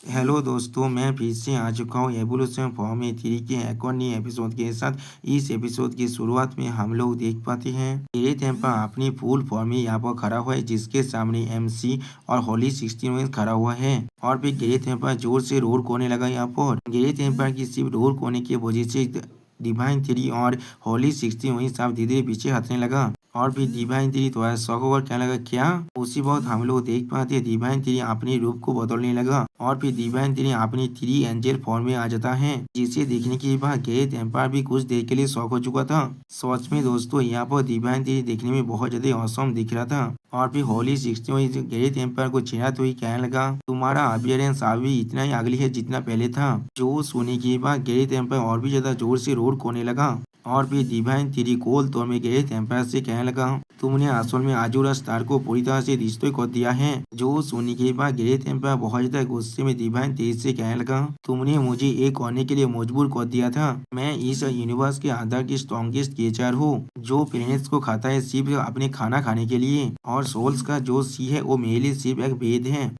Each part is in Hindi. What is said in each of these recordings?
हेलो दोस्तों, मैं फिर से आ चुका हूँ एवोल्यूशन फॉर्म थ्री के एक और नए एपिसोड के साथ। इस एपिसोड की शुरुआत में हम लोग देख पाते हैं ग्रेट एम्पर अपनी फुल फॉर्म में यहाँ पर खड़ा हुआ है, जिसके सामने एमसी और होली 16 खड़ा हुआ है। और फिर ग्रेट एम्पर जोर से रोर कोने लगा। यहाँ पर ग्रेट एम्पर की सिर्फ रोर कोने की वजह से डिवाइन थ्री और होली 16 वहीं साफ धीरे धीरे पीछे हटने लगा। और फिर डिवाइन थ्री थोड़ा शौक होकर कहने लगा, क्या? उसी वक्त हम लोग देख पाते हैं डिवाइन थ्री अपने रूप को बदलने लगा। और फिर डिवाइन थ्री अपनी थ्री एंजल फॉर्म में आ जाता है, जिसे देखने के बाद ग्रेट एम्पायर भी कुछ देर के लिए शौक हो चुका था। सच में दोस्तों, यहाँ पर डिवाइन थ्री देखने में बहुत ज्यादा औसम दिख रहा था। और फिर होली 16 ग्रेट एम्पायर को चिढ़ाते हुए कहने लगा, तुम्हारा अपियरेंस अभी इतना ही अगली है जितना पहले था। जो सुनने के बाद ग्रेट एम्पायर और भी ज्यादा जोर से रोड कोने लगा। और फिर डिवाइन थ्री कोल तौर में ग्रेट एम्पायर से कहने लगा, तुमने असल में आजुरा स्टार को पूरी तरह से डिस्ट्रॉय कर दिया है। जो सुनने के बाद ग्रेट एम्पायर बहुत ज्यादा गुस्से में डिवाइन थ्री से कहने लगा, तुमने मुझे एक करने के लिए मजबूर कर दिया था। मैं इस यूनिवर्स के अंदर की स्ट्रॉन्गेस्ट क्रिएचर हूँ, जो प्लेनेट्स को खाता है सिर्फ अपने खाना खाने के लिए। और सोल्स का जो सी है वो मेरे लिए सिर्फ एक भेद है।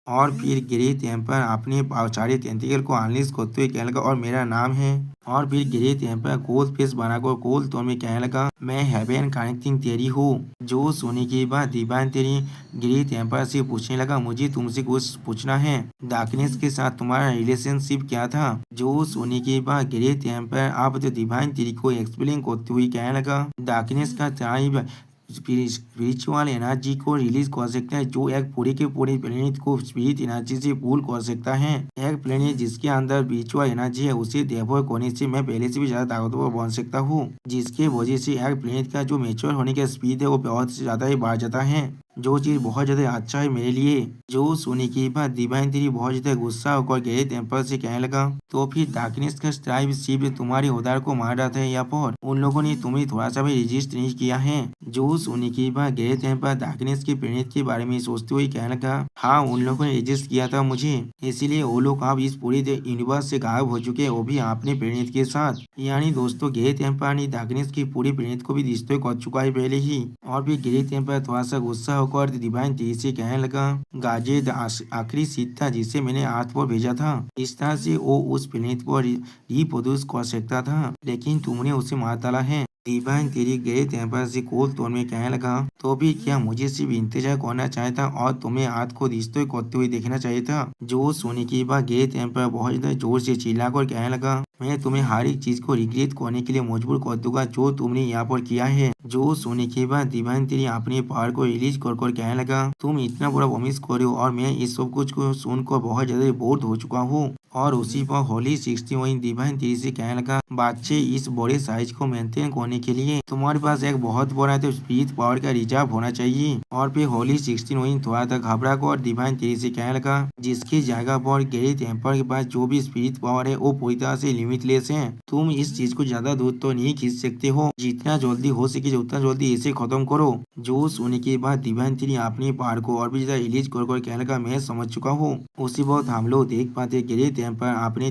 और फिर ग्रेट एम्पायर अपने सारे टेंटिकल को अनलीश करते हुए कहने लगा, और मेरा नाम है। और फिर ग्रेट एम्पायर कोल फेस बनाकर कोल तौर में कहने लगा, मैं हेवन कनेक्टिंग थ्योरी हूँ। जो सुनने के बाद डिवाइन थ्री ग्रेट एम्पायर से पूछने लगा, मुझे तुमसे कुछ पूछना है। डार्कनेस के साथ तुम्हारा रिलेशनशिप क्या था? जो सुनने के बाद ग्रेट एम्पायर आप तो डिवाइन थ्री को एक्सप्लेन करते हुए कहने लगा, डार्कनेस का टाइप स्पिरिचुअल एनर्जी को रिलीज कर सकता है, जो एक पूरे के पूरे प्लेनेट को स्पिरिट एनर्जी से पूल कर सकता है। एक प्लेनेट जिसके अंदर स्पिरिचुअल एनर्जी है, उसे डेवलप करने से मैं पहले से भी ज्यादा ताकतवर बन सकता हूँ, जिसके वजह से एक प्लेनेट का जो मेच्योर होने का स्पीड है वो बहुत से ज्यादा ही बढ़ जाता है, जो चीज बहुत ज्यादा अच्छा है मेरे लिए। जो सुनने के बाद डिवाइन थ्री बहुत ज्यादा गुस्सा होकर ग्रेट एम्पर से कहने लगा, तो फिर डार्कनेस का स्ट्राइब सिर्फ तुम्हारे उदार को मार रहा था या पर उन लोगों ने तुम्हें थोड़ा सा भी रेजिस्ट नहीं किया है? जो सुनने के बाद ग्रेट एम्पर डार्कनेस के प्लेनेट के बारे में सोचते हुए कहने लगा, हाँ उन लोगों ने रेजिस्ट किया था मुझे, इसीलिए वो लोग अब इस पूरे यूनिवर्स से गायब हो चुके हैं, वो भी अपने प्लेनेट के साथ। यानी दोस्तों ग्रेट एम्पर ने डार्कनेस की पूरी प्लेनेट को भी डिस्ट्रॉय कर चुका है पहले ही। और फिर ग्रेट एम्पर थोड़ा सा गुस्सा होकर डिवाइन थ्री से कहने लगा, गाजेद आखिरी सीट था जिसे मैंने अर्थ पर भेजा था, इस तरह से वो उस प्लेनेट पर रिप्रोड्यूस कर सकता था, लेकिन तुमने उसे मार डाला है। डिवाइन तेरी ग्रेट एम्पर से कोल तौर में कहने लगा, तो भी क्या मुझे सिर्फ इंतजार करना चाहिए था और तुम्हें हाथ को डिस्ट्रॉय करते हुए देखना चाहिए था? जो सुनने के बाद ग्रेट एम्पर बहुत ज्यादा जोर से चिल्लाकर कहने लगा, मैं तुम्हें हर एक चीज को रिग्रेट करने के लिए मजबूर कर दूंगा जो तुमने यहाँ पर किया है। जो सुनने के बाद डिवाइन तेरी अपने पावर को रिलीज कर कहने लगा, तुम इतना बड़ा प्रॉमिस कर रहे हो और मैं इस सब कुछ को सुनकर बहुत ज्यादा बोर हो चुका हूँ। और उसी पर होली 16 डिवाइन थ्री से कहने लगा, बच्चे इस बड़े साइज को मेंटेन करने के लिए तुम्हारे पास एक बहुत बड़ा तो स्पीड पावर का रिजर्व होना चाहिए। और फिर होली 16 थोड़ा सा घबरा कर डिवाइन थ्री से कहने लगा, जिसकी जगह पर ग्रेट एम्पर के पास जो भी स्पीड पावर है वो पूरी तरह से लिमिटलेस है। तुम इस चीज को ज्यादा दूर तो नहीं खींच सकते हो, जितना जल्दी हो सके उतना जल्दी इसे खत्म करो। जो सुनने के बाद डिवाइन थ्री अपने पावर को और भी ज्यादा रिलीज कर कहने लगा, मैं समझ चुका हूँ। उसी वक्त हम लोग देख पाते ग्रेट एम्पर अपने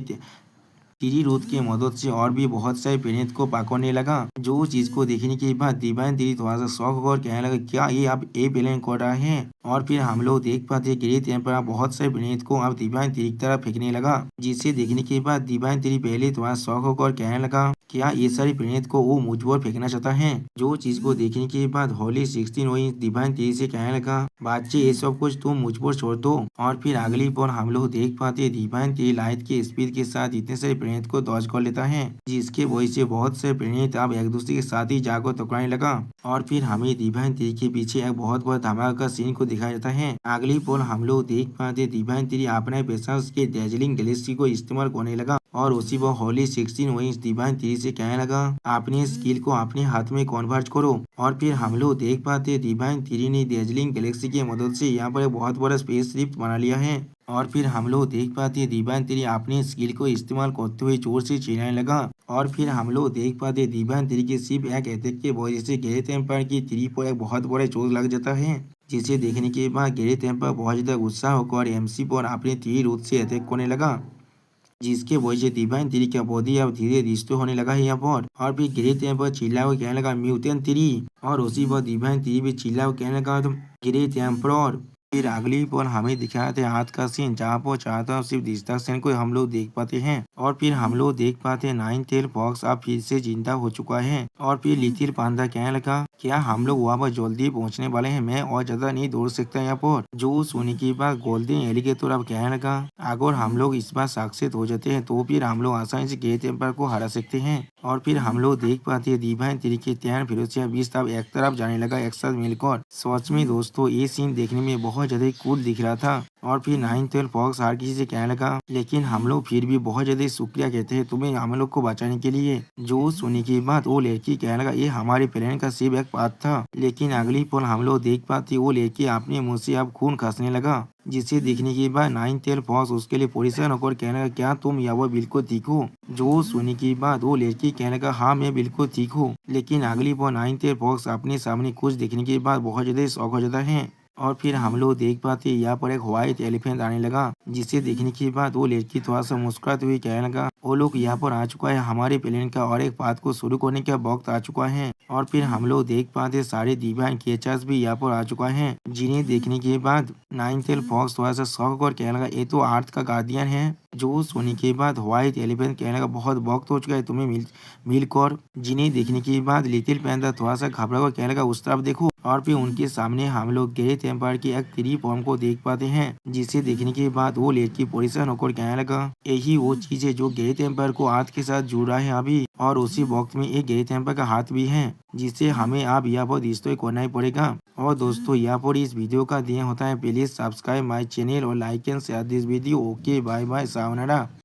तीरी रोध की मदद से और भी बहुत सारे प्लेनेट को पकड़ने लगा। जो चीज को देखने के बाद डिवाइन थ्री थोड़ा सा शौक और कहने लगा, क्या ये आप ए प्लेन कर रहा है? और फिर हम लोग देख पाते ग्रेट एम्पर बहुत सारे प्लेनेट को अब डिवाइन थ्री की तरफ फेंकने लगा, जिसे देखने के बाद डिवाइन थ्री पहले थोड़ा शौक और कहने लगा, क्या ये सारे प्लेनेट को वो मुझ पर फेंकना चाहता है? जो चीज को देखने के बाद होली 16 वही डिवाइन थ्री से कहने लगा, बच्चे ये सब कुछ तुम मुझ पर छोड़ दो। और फिर अगली पर हम लोग देख पाते डिवाइन थ्री लाइट के स्पीड के साथ इतने सारे प्लेनेट को डॉज कर लेता है, जिसके वजह से बहुत से प्लेनेट अब एक दूसरे के साथ ही जाकर टकराने लगा। और फिर हमें डिवाइन थ्री के पीछे एक बहुत बड़ा धमाका का सीन को दिखाया जाता है। अगली पोल हम लोग देख पाते डिवाइन थ्री अपने पेशेंस के डेजलिंग गैलेक्सी को इस्तेमाल करने लगा। और उसी वो होली 16 वही डिवाइन थ्री से कहने लगा, अपने स्किल को अपने हाथ में कन्वर्ट करो। और फिर हम लोग देख पाते डिवाइन थ्री ने डेजलिंग गैलेक्सी की मदद से यहाँ पर एक बहुत बड़ा स्पेस शिफ्ट बना लिया है। और फिर हम लोग देख पाते डिवाइन थ्री अपने स्किल को इस्तेमाल करते हुए जोर से चिल्लाने लगा। और फिर हम लोग देख पाते डिवाइन थ्री के सिर्फ एक अटैक के वजह से ग्रेट एम्पायर की थ्री पर एक बहुत बड़ा चोट लग जाता है, जिसे देखने के बाद ग्रेट एम्पायर बहुत ज्यादा गुस्सा होकर एमसी पर अपने थ्री रूट से अटैक करने लगा, जिसके वजह से डिवाइन थ्री का बॉडी अब धीरे रिस्टोर होने लगा है यहाँ पर। और फिर ग्रेट एम्पर चिल्ला हुआ कहने लगा, म्यूटेंट थ्री। और उसी पर डिवाइन थ्री भी चिल्ला हुआ कहने लगा, ग्रेट एम्पर फिर अगली पल हमें दिखाते हैं आज का सीन जहाँ पर चाहता सिर्फ दिशा सेन को हम लोग देख पाते हैं और फिर हम लोग देख पाते हैं नाइन टेल फॉक्स अब फिर से जिंदा हो चुका है और फिर लिटिल पांडा कहने लगा क्या हम लोग वहाँ पर जल्दी पहुँचने वाले हैं, मैं और ज्यादा नहीं दौड़ सकता यहाँ पर। जो सुनने के बाद गोल्डन एलिगेटर अब कहने लगा अगर हम लोग इस बार सक्सेस हो जाते हैं तो फिर हम लोग आसानी से ग्रेट एम्पायर को हरा सकते हैं। और फिर हम लोग देख पाते हैं डिवाइन तरीके त्यान फिरोजिया बीस अब एक तरफ जाने लगा एक साथ मिलकर। सच में दोस्तों ये सीन देखने में बहुत ज्यादा कूल दिख रहा था। और फिर नाइन टेल फॉक्स हर किसी से कहने लगा लेकिन हम लोग फिर भी बहुत ज्यादा शुक्रिया कहते हैं तुम्हें हम लोग को बचाने के लिए। जो सुनने के बाद वो लड़की कहने लगा ये हमारे प्लान का सिर्फ एक पार्ट था। लेकिन अगली पल हम लोग देख पाते वो लड़की अपने मुंह से अब खून खसने लगा जिसे देखने के बाद नाइन टेल फॉक्स उसके लिए परेशान होकर कहने लगा क्या तुम या वो बिल्कुल ठीक हो। जो सुनने के बाद वो लड़की कहने लगा हाँ मैं बिल्कुल ठीक हूँ। लेकिन अगली पल नाइन टेल फॉक्स अपने सामने कुछ देखने के बाद बहुत ज्यादा शौक हो जाता है। और फिर हम लोग देख पाते यहाँ पर एक व्हाइट एलिफेंट आने लगा जिसे देखने के बाद वो लड़की थोड़ा सा मुस्कुराते हुए कहने लगा वो लोग यहाँ पर आ चुका है, हमारे प्लेन का और एक बात को शुरू करने का वक्त आ चुका है। और फिर हम लोग देख पाते सारे डिवाइन क्रिएचर्स भी यहाँ पर आ चुका है जिन्हें देखने के बाद नाइन टेल फॉक्स थोड़ा सा शौक और कहने लगा ये तो अर्थ का गार्डियन है। जो सोने के बाद व्हाइट एलिफेंट कहने लगा बहुत वक्त हो चुका है तुम्हें मिलकर। जिन्हें देखने के बाद लिटिल पैंथर थोड़ा सा घबरा कर कहने लगा उस तरफ देखो। और फिर उनके सामने हम लोग ग्रेट एम्पायर की एक थ्री फॉर्म को देख पाते हैं जिसे देखने के बाद वो लड़की परेशान होकर कहने लगा यही वो चीज है जो ग्रेट एम्पायर को हाथ के साथ जुड़ रहा है अभी। और उसी वक्त में एक ग्रेट एम्पायर का हाथ भी है जिसे हमें अब यहाँ पर डिस्ट्रॉय करना ही पड़ेगा। और दोस्तों यहाँ पर इस वीडियो का दिया होता है प्लीज सब्सक्राइब माई चैनल और like and share this video. Okay bye bye सावनारा।